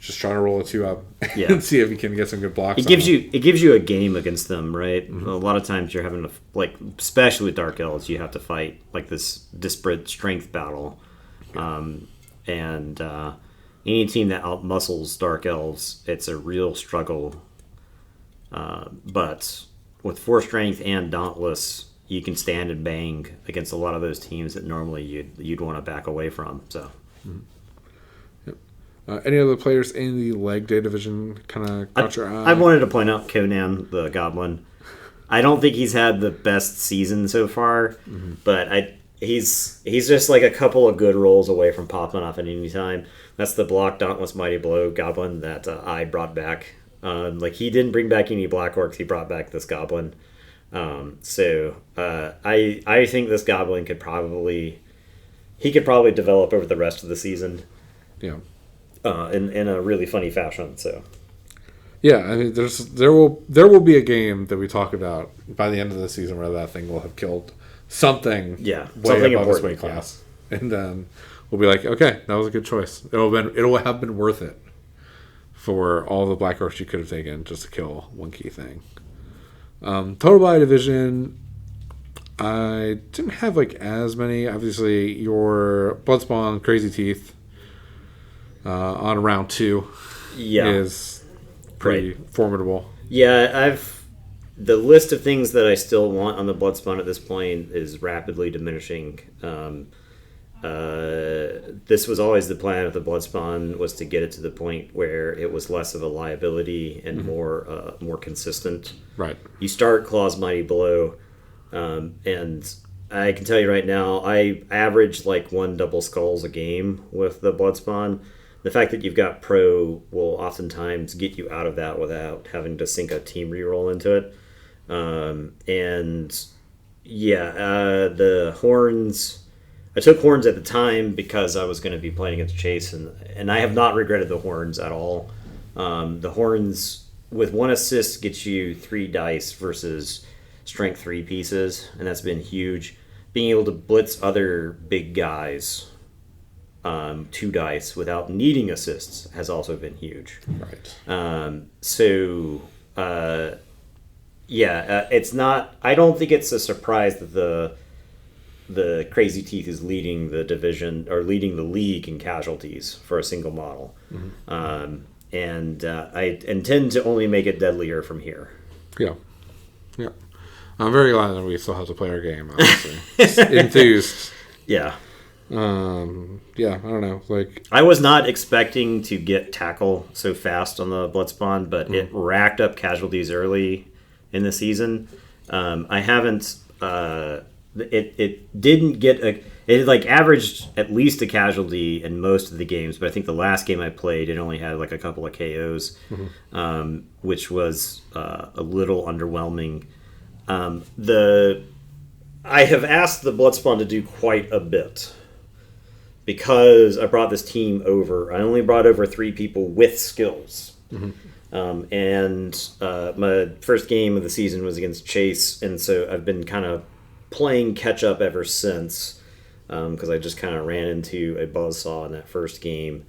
just try to roll a 2 up and see if he can get some good blocks. It gives you a game against them, right? A lot of times you're having to, like, especially with Dark Elves, you have to fight like this disparate strength battle, and any team that outmuscles Dark Elves, it's a real struggle. But with 4-strength and Dauntless, you can stand and bang against a lot of those teams that normally you'd want to back away from. So, any other players in the leg day division kind of caught your eye? I wanted to point out Conan the Goblin. I don't think he's had the best season so far, but he's just like a couple of good rolls away from popping off at any time. That's the block Dauntless Mighty Blow Goblin that I brought back. Like he didn't bring back any Black Orcs, he brought back this Goblin. So I think this Goblin could probably develop over the rest of the season. Yeah. In a really funny fashion. So. Yeah, I mean, there will be a game that we talk about by the end of the season where that thing will have killed something. Yeah, way something above its important, weight class, and then we'll be like, okay, that was a good choice. It'll have been worth it for all the Black Orcs you could have taken just to kill one key thing. Total body division, I didn't have like as many. Obviously, your Bloodspawn Crazy Teeth on round 2 is pretty formidable. Yeah, the list of things that I still want on the Bloodspawn at this point is rapidly diminishing. This was always the plan of the Bloodspawn, was to get it to the point where it was less of a liability and more consistent. Right. You start Claw's Mighty Blow, and I can tell you right now, I average like 1 double skulls a game with the Bloodspawn. The fact that you've got Pro will oftentimes get you out of that without having to sink a team reroll into it. The Horns... I took Horns at the time because I was going to be playing against Chase, and I have not regretted the Horns at all. The Horns, with 1 assist, gets you 3 dice versus strength 3 pieces, and that's been huge. Being able to blitz other big guys 2 dice without needing assists has also been huge. Right. It's not... I don't think it's a surprise that the Crazy Teeth is leading the division, or leading the league in casualties for a single model. I intend to only make it deadlier from here. Yeah. I'm very glad that we still have to play our game, honestly. Enthused. Yeah. I don't know. Like, I was not expecting to get tackle so fast on the Bloodspawn, but it racked up casualties early in the season. I haven't... It didn't get it like averaged at least a casualty in most of the games, but I think the last game I played it only had like a couple of KOs, which was a little underwhelming. I have asked the Bloodspawn to do quite a bit because I brought this team over. I only brought over 3 people with skills. My first game of the season was against Chase, and so I've been kind of playing catch up ever since, because I just kind of ran into a buzzsaw in that first game.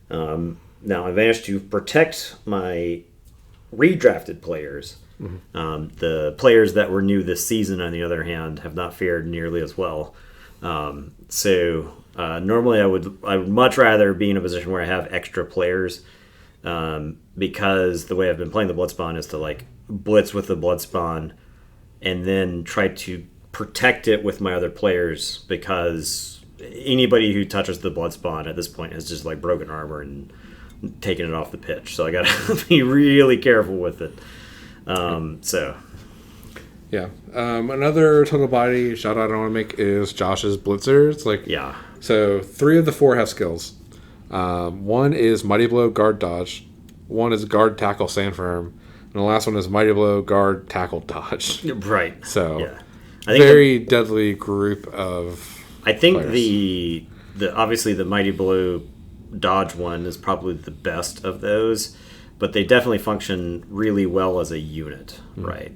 Now I managed to protect my redrafted players. The players that were new this season, on the other hand, have not fared nearly as well. Normally I would much rather be in a position where I have extra players, because the way I've been playing the Bloodspawn is to like blitz with the Bloodspawn and then try to protect it with my other players, because anybody who touches the Bloodspawn at this point has just like broken armor and taken it off the pitch. So I gotta be really careful with it. Another total body shout out I want to make is Josh's blitzers. So 3 of the 4 have skills. 1 is Mighty Blow, Guard, Dodge. 1 is Guard, Tackle, Stand Firm. And the last one is Mighty Blow, Guard, Tackle, Dodge. Right. So, yeah. I think very deadly group of I think players. the obviously the Mighty Blow Dodge one is probably the best of those, but they definitely function really well as a unit, right?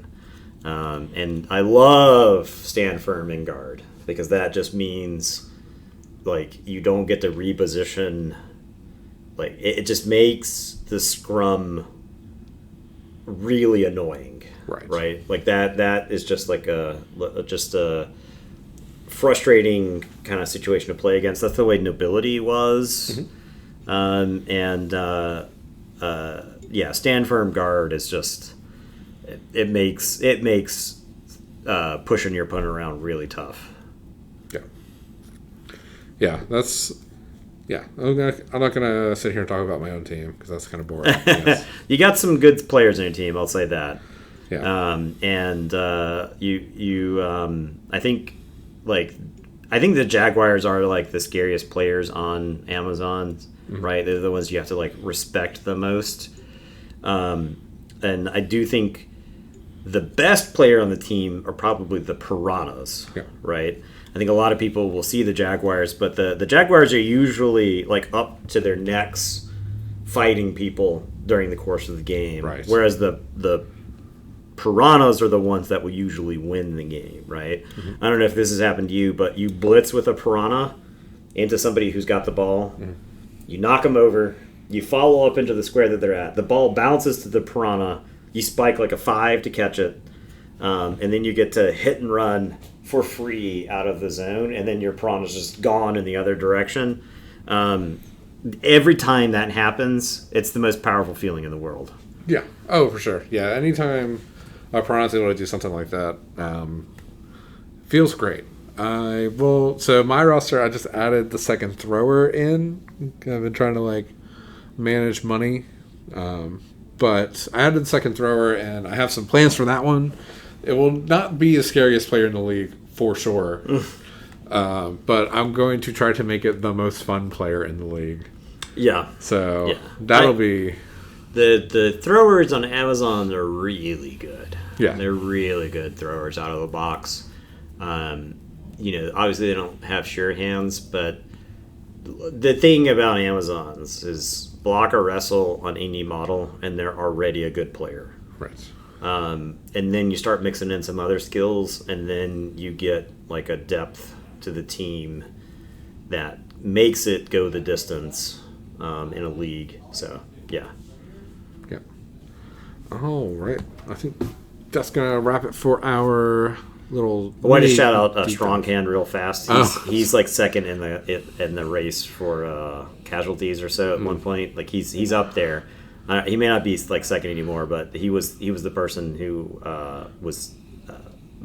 And I love Stand Firm and Guard, because that just means like you don't get to reposition. Like it just makes the scrum really annoying. Right. Like that is just like a frustrating kind of situation to play against. That's the way Nobility was. Stand Firm Guard is just it makes pushing your opponent around really tough. I'm not gonna sit here and talk about my own team because that's kind of boring. Yes. You got some good players on your team, I'll say that. I think the Jaguars are like the scariest players on Amazon, right? They're the ones you have to like respect the most. And I do think the best player on the team are probably the Piranhas, right? I think a lot of people will see the Jaguars, but the Jaguars are usually like up to their necks fighting people during the course of the game, right? Whereas the Piranhas are the ones that will usually win the game, right? I don't know if this has happened to you, but you blitz with a Piranha into somebody who's got the ball, you knock them over, you follow up into the square that they're at, the ball bounces to the Piranha, you spike like a 5 to catch it, and then you get to hit and run for free out of the zone, and then your Piranha's just gone in the other direction. Every time that happens, it's the most powerful feeling in the world. Yeah. Oh, for sure. Yeah. Anytime Piranha's able to do something like that. Feels great. So my roster, I just added the second thrower in. I've been trying to like manage money, but I added the second thrower, and I have some plans for that one. It will not be the scariest player in the league for sure, but I'm going to try to make it the most fun player in the league. Yeah. So that'll be the throwers on Amazon are really good. Yeah, they're really good throwers out of the box. Obviously they don't have sure hands, but the thing about Amazons is block or wrestle on any model, and they're already a good player. Right. And then you start mixing in some other skills, and then you get like a depth to the team that makes it go the distance in a league. So, yeah. Yeah. All right. I think that's going to wrap it for our little... I want to shout out Strong Hand real fast. He's like second in the race for casualties or so at one point. Like he's up there. He may not be like second anymore, but he was the person who was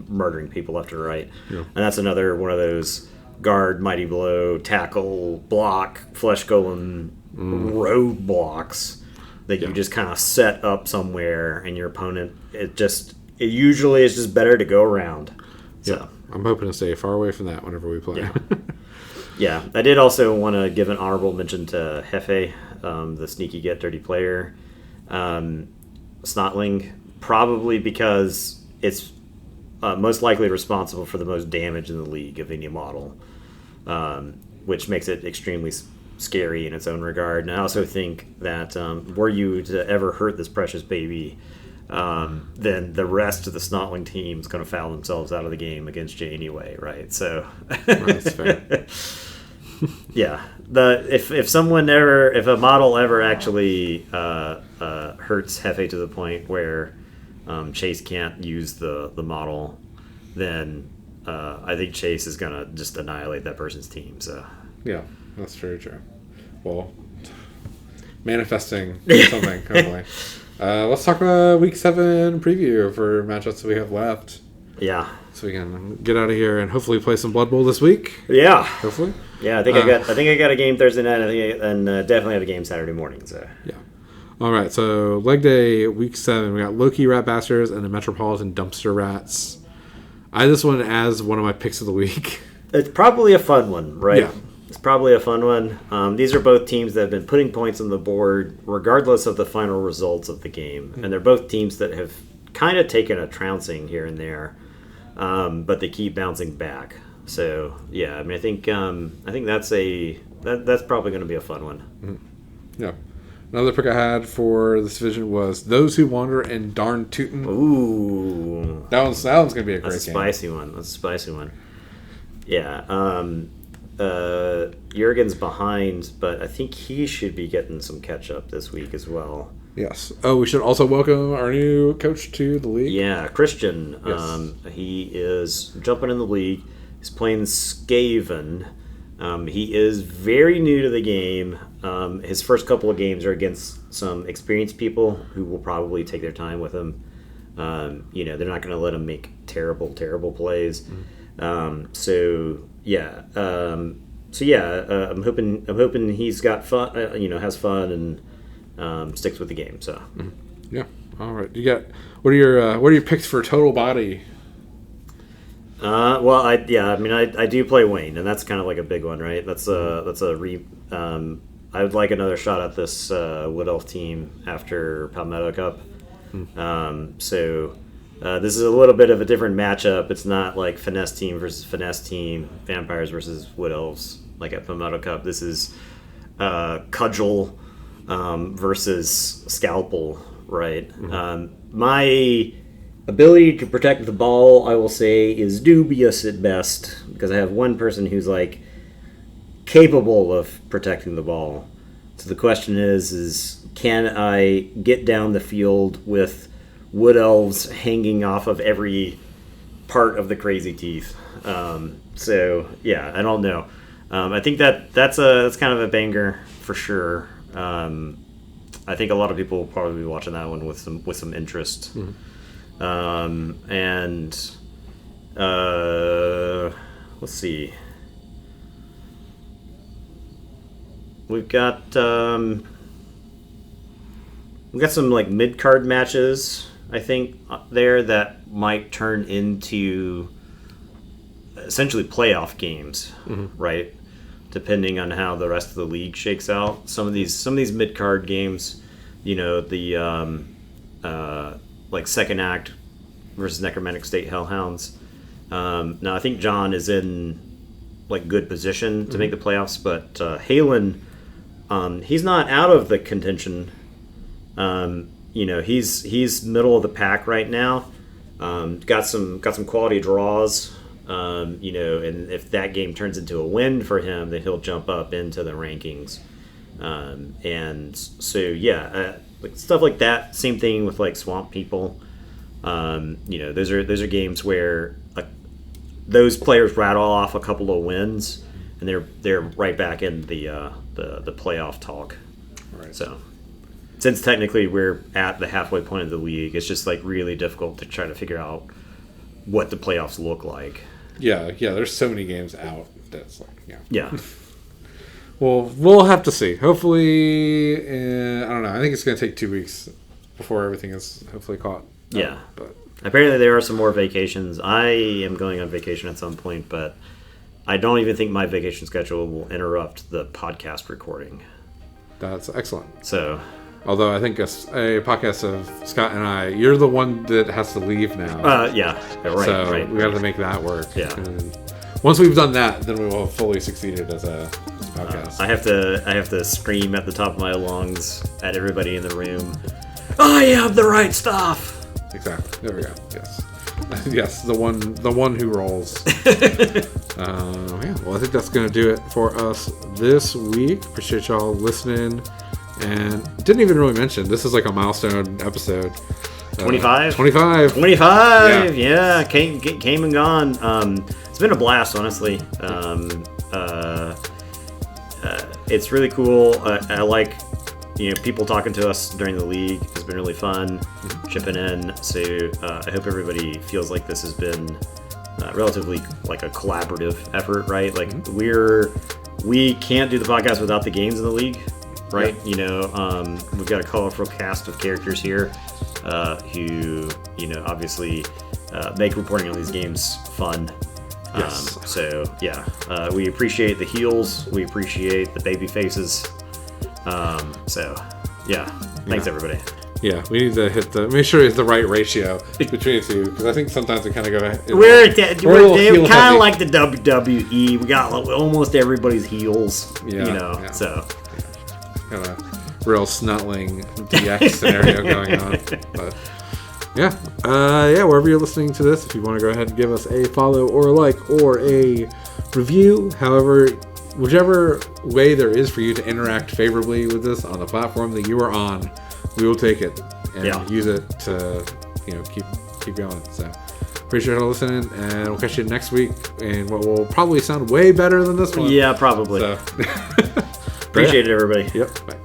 murdering people left and right. Yeah. And that's another one of those guard, mighty blow, tackle, block, flesh golem roadblocks that you just kind of set up somewhere, and your opponent it usually is just better to go around. So. Yeah, I'm hoping to stay far away from that whenever we play. Yeah. Yeah, I did also want to give an honorable mention to Hefe, the sneaky get dirty player. Snotling, probably because it's most likely responsible for the most damage in the league of any model, which makes it extremely scary in its own regard. And I also think that were you to ever hurt this precious baby, then the rest of the Snotling team is going to foul themselves out of the game against you anyway, right? So that's fair. Yeah, if a model ever actually hurts Hefe to the point where Chase can't use the model, then I think Chase is gonna just annihilate that person's team. So yeah, that's very true. Well, manifesting something, hopefully. Let's talk about Week 7 preview for matchups that we have left. Yeah. So we can get out of here and hopefully play some Blood Bowl this week. Yeah. Hopefully. Yeah, I think I got a game Thursday night, and definitely have a game Saturday morning. So yeah. All right. So leg day, Week 7, we got Loki Rat Bastards and the Metropolitan Dumpster Rats. I had this one as one of my picks of the week. It's probably a fun one, right? Yeah. It's probably a fun one. These are both teams that have been putting points on the board regardless of the final results of the game. And they're both teams that have kind of taken a trouncing here and there, but they keep bouncing back. So, yeah, I mean, I think that's probably going to be a fun one. Mm-hmm. Yeah. Another pick I had for this division was Those Who Wander and Darn Tootin'. Ooh. That one's going to be a great game. That's a spicy one. That's a spicy one. Yeah. Jurgen's behind, but I think he should be getting some catch-up this week as well. Yes. Oh, we should also welcome our new coach to the league. Yeah, Christian. Yes. He is jumping in the league. He's playing Skaven. He is very new to the game. His first couple of games are against some experienced people who will probably take their time with him. They're not going to let him make terrible, terrible plays. Mm-hmm. I'm hoping he's got fun. Has fun and sticks with the game. So. Mm-hmm. Yeah. All right. What are your picks for total body? I do play Wayne, and that's kind of like a big one, right? I would like another shot at this Wood Elf team after Palmetto Cup. This is a little bit of a different matchup. It's not like finesse team versus finesse team, vampires versus Wood Elves like at Palmetto Cup. This is cudgel versus scalpel, right? Mm-hmm. My ability to protect the ball, I will say, is dubious at best, because I have one person who's like capable of protecting the ball. So the question is can I get down the field with Wood Elves hanging off of every part of the crazy teeth? I don't know. I think that's kind of a banger for sure. I think a lot of people will probably be watching that one with some interest. And let's see. We've got some like mid-card matches, I think, there that might turn into essentially playoff games, right? Depending on how the rest of the league shakes out. Some of these mid-card games, the like second act versus Necromantic State Hellhounds. Now I think John is in like good position to make the playoffs, but Halen, he's not out of the contention. He's middle of the pack right now. Got some quality draws. And if that game turns into a win for him, then he'll jump up into the rankings. And so like stuff like that. Same thing with like Swamp People. Those are games where those players rattle off a couple of wins, and they're right back in the playoff talk. Right. So, since technically we're at the halfway point of the league, it's just like really difficult to try to figure out what the playoffs look like. Yeah. There's so many games out that's like Yeah. Well, we'll have to see. Hopefully, I don't know. I think it's going to take 2 weeks before everything is hopefully caught. Yeah. But apparently there are some more vacations. I am going on vacation at some point, but I don't even think my vacation schedule will interrupt the podcast recording. That's excellent. So, although I think a podcast of Scott and I, you're the one that has to leave now. Right. So we got to make that work. Yeah. And once we've done that, then we will have fully succeeded as a podcast. I have to scream at the top of my lungs at everybody in the room. I have the right stuff. Exactly. There we go. Yes. Yes. The one who rolls. Well, I think that's going to do it for us this week. Appreciate y'all listening. And didn't even really mention, this is like a milestone episode. 25? 25. 25! Yeah, came and gone. It's been a blast, honestly. It's really cool. I like, people talking to us during the league. It's been really fun, chipping in. So I hope everybody feels like this has been relatively like a collaborative effort, right? Like we can't do the podcast without the games in the league. Right, we've got a colorful cast of characters here who, obviously make reporting on these games fun. Yes. We appreciate the heels. We appreciate the baby faces. Thanks everybody. Yeah, we need to make sure it's the right ratio between the two, because I think sometimes we kind of go. We're kind of like the WWE. We got almost everybody's heels. So. Got a real snutling DX scenario going on. But wherever you're listening to this, if you want to go ahead and give us a follow or a like or a review, whichever way there is for you to interact favorably with this on the platform that you are on, we will take it and use it to keep going. So appreciate you listening, and we'll catch you next week in what will probably sound way better than this one. Yeah, probably. So. Appreciate it, everybody. Yep. Bye.